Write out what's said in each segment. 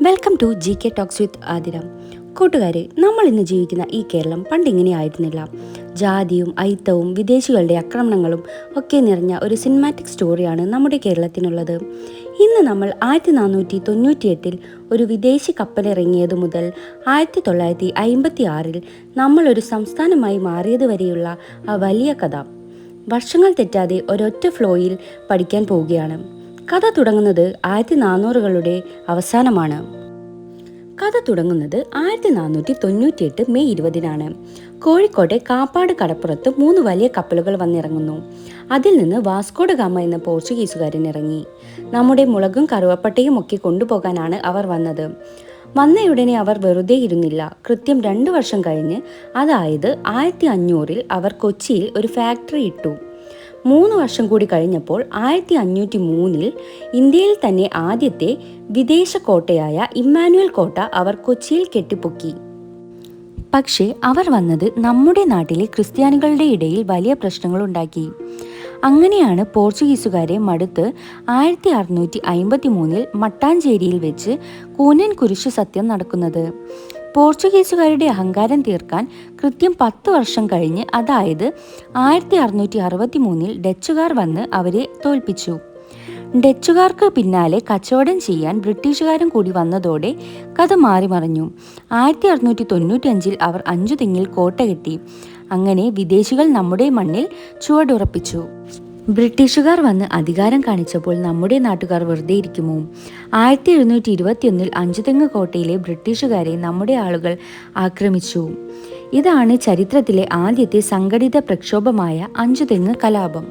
Welcome to G K talks with Athira. കൂട്ടുകാരെ, നമ്മൾ ഇന്ന് ജീവിക്കുന്ന ഈ കേരളം പണ്ടിങ്ങനെ ആയിരുന്നില്ല. ജാതിയും ഐത്തവും വിദേശികളുടെ ആക്രമണങ്ങളും ഒക്കെ നിറഞ്ഞ ഒരു സിനിമാറ്റിക് സ്റ്റോറിയാണ് നമ്മുടെ കേരളത്തിനുള്ളത്. ഇന്ന് നമ്മൾ 1498 ഒരു വിദേശി കപ്പലിറങ്ങിയത് മുതൽ 1956 നമ്മളൊരു സംസ്ഥാനമായി മാറിയത് വരെയുള്ള ആ വലിയ കഥ വർഷങ്ങൾ തെറ്റാതെ ഒരൊറ്റ ഫ്ലോയിൽ പഠിക്കാൻ പോവുകയാണ്. കഥ തുടങ്ങുന്നത് 1400കളുടെ അവസാനമാണ്. കഥ തുടങ്ങുന്നത് 1498 മെയ് 20 കോഴിക്കോട്ടെ കാപ്പാട് കടപ്പുറത്ത് 3 വലിയ കപ്പലുകൾ വന്നിറങ്ങുന്നു. അതിൽ നിന്ന് വാസ്കോഡ ഗാമ എന്ന പോർച്ചുഗീസുകാരൻ ഇറങ്ങി. നമ്മുടെ മുളകും കറുവപ്പട്ടയും ഒക്കെ കൊണ്ടുപോകാനാണ് അവർ വന്നത്. വന്നയുടനെ അവർ വെറുതെ ഇരുന്നില്ല. കൃത്യം 2 വർഷം കഴിഞ്ഞ്, അതായത് 1500 അവർ കൊച്ചിയിൽ ഒരു ഫാക്ടറി ഇട്ടു. 3 വർഷം കൂടി കഴിഞ്ഞപ്പോൾ 1503 ഇന്ത്യയിൽ തന്നെ ആദ്യത്തെ വിദേശ കോട്ടയായ ഇമ്മാനുവൽ കോട്ട അവർ കൊച്ചിയിൽ കെട്ടിപ്പൊക്കി. പക്ഷേ അവർ വന്നത് നമ്മുടെ നാട്ടിലെ ക്രിസ്ത്യാനികളുടെ ഇടയിൽ വലിയ പ്രശ്നങ്ങളുണ്ടാക്കി. അങ്ങനെയാണ് പോർച്ചുഗീസുകാരെ മടുത്ത് 1653 മട്ടാഞ്ചേരിയിൽ വെച്ച് കൂനൻ കുരിശു സത്യം നടക്കുന്നത്. പോർച്ചുഗീസുകാരുടെ അഹങ്കാരം തീർക്കാൻ കൃത്യം 10 വർഷം കഴിഞ്ഞ്, അതായത് 1663 ഡച്ചുകാർ വന്ന് അവരെ തോൽപ്പിച്ചു. ഡച്ചുകാർക്ക് പിന്നാലെ കച്ചവടം ചെയ്യാൻ ബ്രിട്ടീഷുകാരും കൂടി വന്നതോടെ കഥ മാറിമറിഞ്ഞു. 1695 അവർ 5 തെങ്ങിൽ കോട്ട കെട്ടി. അങ്ങനെ വിദേശികൾ നമ്മുടെ മണ്ണിൽ ചുവടുറപ്പിച്ചു. ബ്രിട്ടീഷുകാർ വന്ന് അധികാരം കാണിച്ചപ്പോൾ നമ്മുടെ നാട്ടുകാർ വെറുതെ ഇരിക്കുമോ? 1721 5 തെങ്ങ് കോട്ടയിലെ ബ്രിട്ടീഷുകാരെ നമ്മുടെ ആളുകൾ ആക്രമിച്ചു. ഇതാണ് ചരിത്രത്തിലെ ആദ്യത്തെ സംഘടിത പ്രക്ഷോഭമായ 5 തെങ്ങ് കലാപം.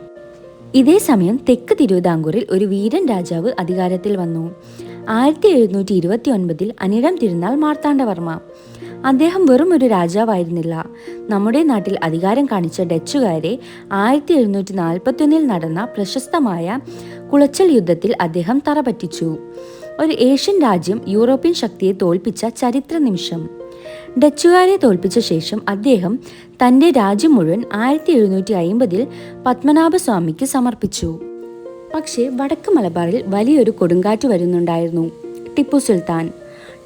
ഇതേ സമയം തെക്ക് തിരുവിതാംകൂറിൽ ഒരു വീരൻ രാജാവ് അധികാരത്തിൽ വന്നു. 1729 അനിഴം തിരുനാൾ മാർത്താണ്ഡവർമ്മ. അദ്ദേഹം വെറും ഒരു രാജാവായിരുന്നില്ല. നമ്മുടെ നാട്ടിൽ അധികാരം കാണിച്ച ഡച്ചുകാരെ 1741 നടന്ന പ്രശസ്തമായ കുളച്ചൽ യുദ്ധത്തിൽ അദ്ദേഹം തറപറ്റിച്ചു. ഒരു ഏഷ്യൻ രാജ്യം യൂറോപ്യൻ ശക്തിയെ തോൽപ്പിച്ച ചരിത്ര നിമിഷം. ഡച്ചുകാരെ തോൽപ്പിച്ച ശേഷം അദ്ദേഹം തൻ്റെ രാജ്യം മുഴുവൻ 1750 പത്മനാഭസ്വാമിക്ക് സമർപ്പിച്ചു. പക്ഷേ വടക്ക് മലബാറിൽ വലിയൊരു കൊടുങ്കാറ്റ് വരുന്നുണ്ടായിരുന്നു. ടിപ്പു സുൽത്താൻ.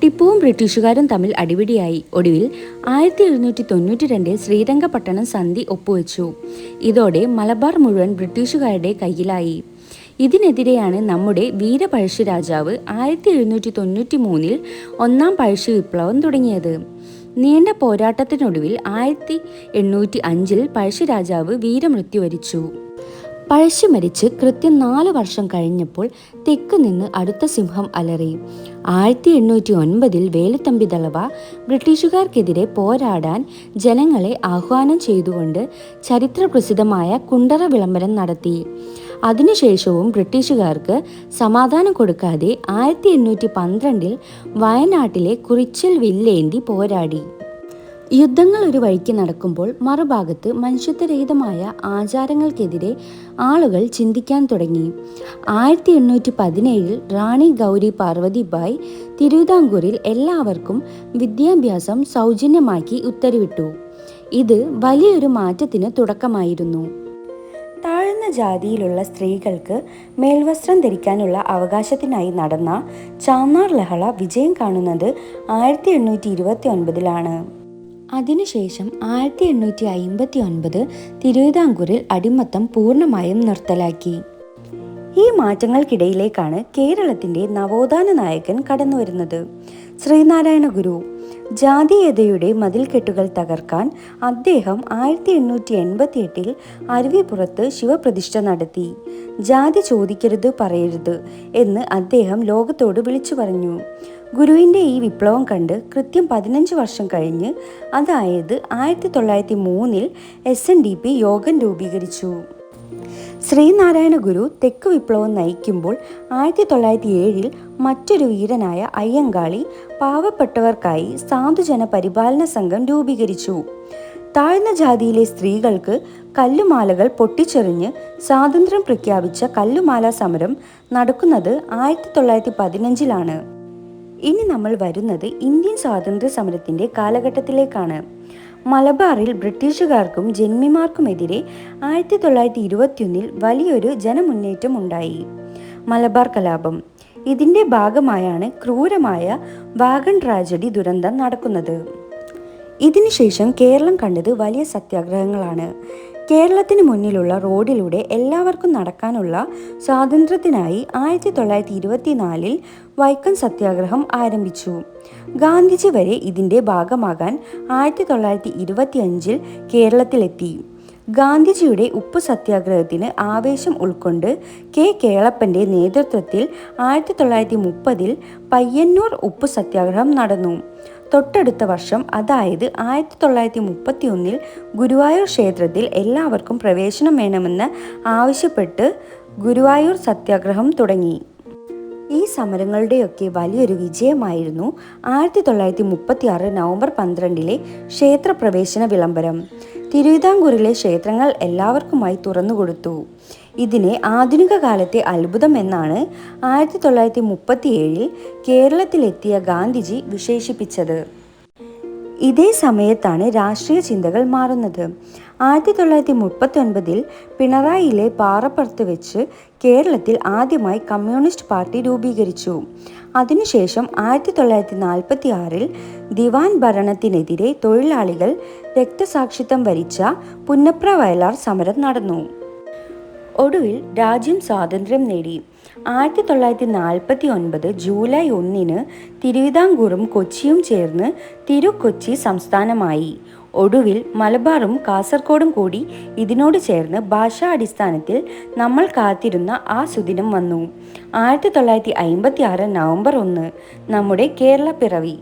ടിപ്പുവും ബ്രിട്ടീഷുകാരും തമ്മിൽ അടിപിടിയായി. ഒടുവിൽ 1792 ശ്രീരംഗപട്ടണം സന്ധി ഒപ്പുവെച്ചു. ഇതോടെ മലബാർ മുഴുവൻ ബ്രിട്ടീഷുകാരുടെ കയ്യിലായി. ഇതിനെതിരെയാണ് നമ്മുടെ വീരപഴശ്ശി രാജാവ് 1793 ഒന്നാം പഴശ്ശി വിപ്ലവം തുടങ്ങിയത്. നീണ്ട പോരാട്ടത്തിനൊടുവിൽ 1805 പഴശ്ശി രാജാവ് വീരമൃത്യു വരിച്ചു. പഴശ്ശി മരിച്ച് കൃത്യം 4 വർഷം കഴിഞ്ഞപ്പോൾ തെക്ക് നിന്ന് അടുത്ത സിംഹം അലറി. 1809 വേലുത്തമ്പി ദളവ ബ്രിട്ടീഷുകാർക്കെതിരെ പോരാടാൻ ജനങ്ങളെ ആഹ്വാനം ചെയ്തുകൊണ്ട് ചരിത്രപ്രസിദ്ധമായ കുണ്ടറ വിളംബരം നടത്തി. അതിനുശേഷവും ബ്രിട്ടീഷുകാർക്ക് സമാധാനം കൊടുക്കാതെ 1812 വയനാട്ടിലെ കുറിച്ചൽ വില്ലേന്തി പോരാടി. യുദ്ധങ്ങൾ ഒരു വഴിക്ക് നടക്കുമ്പോൾ മറുഭാഗത്ത് മനുഷ്യത്വരഹിതമായ ആചാരങ്ങൾക്കെതിരെ ആളുകൾ ചിന്തിക്കാൻ തുടങ്ങി. 1817 റാണി ഗൗരി പാർവതിബായി തിരുവിതാംകൂറിൽ എല്ലാവർക്കും വിദ്യാഭ്യാസം സൗജന്യമാക്കി ഉത്തരവിട്ടു. ഇത് വലിയൊരു മാറ്റത്തിന് തുടക്കമായിരുന്നു. താഴ്ന്ന ജാതിയിലുള്ള സ്ത്രീകൾക്ക് മേൽവസ്ത്രം ധരിക്കാനുള്ള അവകാശത്തിനായി നടന്ന ചാന്നാർ ലഹള വിജയം കാണുന്നത് 1829 അതിനുശേഷം 1859 തിരുവിതാംകൂറിൽ അടിമത്തം പൂർണ്ണമായും നിർത്തലാക്കി. ഈ മാറ്റങ്ങൾക്കിടയിലേക്കാണ് കേരളത്തിൻ്റെ നവോത്ഥാന നായകൻ കടന്നുവരുന്നത്, ശ്രീനാരായണ ഗുരു. ജാതീയതയുടെ മതിൽക്കെട്ടുകൾ തകർക്കാൻ അദ്ദേഹം 1888 അരുവിപ്പുറത്ത് ശിവപ്രതിഷ്ഠ നടത്തി. ജാതി ചോദിക്കരുത്, പറയരുത് എന്ന് അദ്ദേഹം ലോകത്തോട് വിളിച്ചു പറഞ്ഞു. ഗുരുവിൻ്റെ ഈ വിപ്ലവം കണ്ട് കൃത്യം 15 വർഷം കഴിഞ്ഞ്, അതായത് 1903 SNDP യോഗം രൂപീകരിച്ചു. ശ്രീനാരായണ ഗുരു തെക്ക് വിപ്ലവം നയിക്കുമ്പോൾ 1907 മറ്റൊരു വീരനായ അയ്യങ്കാളി പാവപ്പെട്ടവർക്കായി സാധുജന പരിപാലന സംഘം രൂപീകരിച്ചു. താഴ്ന്ന ജാതിയിലെ സ്ത്രീകൾക്ക് കല്ലുമാലകൾ പൊട്ടിച്ചെറിഞ്ഞ് സ്വാതന്ത്ര്യം പ്രഖ്യാപിച്ച കല്ലുമാല സമരം നടക്കുന്നത് 1915 ഇനി നമ്മൾ വരുന്നത് ഇന്ത്യൻ സ്വാതന്ത്ര്യ സമരത്തിൻ്റെ കാലഘട്ടത്തിലേക്കാണ്. മലബാറിൽ ബ്രിട്ടീഷുകാർക്കും ജന്മിമാർക്കുമെതിരെ 1921 വലിയൊരു ജനമുന്നേറ്റം ഉണ്ടായി. മലബാർ കലാപം. ഇതിൻ്റെ ഭാഗമായാണ് ക്രൂരമായ വാഗൺ ട്രാജഡി ദുരന്തം നടക്കുന്നത്. ഇതിനുശേഷം കേരളം കണ്ടത് വലിയ സത്യാഗ്രഹങ്ങളാണ്. കേരളത്തിന് മുന്നിലുള്ള റോഡിലൂടെ എല്ലാവർക്കും നടക്കാനുള്ള സ്വാതന്ത്ര്യത്തിനായി 1924 വൈക്കം സത്യാഗ്രഹം ആരംഭിച്ചു. ഗാന്ധിജി വരെ ഇതിൻ്റെ ഭാഗമാകാൻ 1925 കേരളത്തിലെത്തി. ഗാന്ധിജിയുടെ ഉപ്പ് സത്യാഗ്രഹത്തിന് ആവേശം ഉൾക്കൊണ്ട് കേളപ്പൻ്റെ നേതൃത്വത്തിൽ 1930 പയ്യന്നൂർ ഉപ്പ് സത്യാഗ്രഹം നടന്നു. തൊട്ടടുത്ത വർഷം, അതായത് 1931 ഗുരുവായൂർ ക്ഷേത്രത്തിൽ എല്ലാവർക്കും പ്രവേശനം വേണമെന്ന് ആവശ്യപ്പെട്ട് ഗുരുവായൂർ സത്യാഗ്രഹം തുടങ്ങി. ഈ സമരങ്ങളുടെയൊക്കെ വലിയൊരു വിജയമായിരുന്നു 1936 നവംബർ 12 ക്ഷേത്രപ്രവേശന വിളംബരം. തിരുവിതാംകൂറിലെ ക്ഷേത്രങ്ങൾ എല്ലാവർക്കുമായി തുറന്നുകൊടുത്തു. ഇതിനെ ആധുനിക കാലത്തെ അത്ഭുതം എന്നാണ് 1937 കേരളത്തിലെത്തിയ ഗാന്ധിജി വിശേഷിപ്പിച്ചത്. ഇതേ സമയത്താണ് രാഷ്ട്രീയ ചിന്തകൾ മാറുന്നത്. 1939 പിണറായിയിലെ പാറപ്പുറത്ത് വെച്ച് കേരളത്തിൽ ആദ്യമായി കമ്മ്യൂണിസ്റ്റ് പാർട്ടി രൂപീകരിച്ചു. അതിനുശേഷം 1946 ദിവാൻ ഭരണത്തിനെതിരെ തൊഴിലാളികൾ രക്തസാക്ഷിത്വം വരിച്ച പുന്നപ്ര വയലാർ സമരം നടന്നു. ഒടുവിൽ രാജ്യം സ്വാതന്ത്ര്യം നേടി. 1949 ജൂലൈ 1 തിരുവിതാംകൂറും കൊച്ചിയും ചേർന്ന് തിരു-കൊച്ചി സംസ്ഥാനമായി. ഒടുവിൽ മലബാറും കാസർഗോഡും കൂടി ഇതിനോട് ചേർന്ന് ഭാഷാ അടിസ്ഥാനത്തിൽ നമ്മൾ കാത്തിരുന്ന ആ സുദിനം വന്നു. 1956 നവംബർ 1 നമ്മുടെ കേരള പിറവി.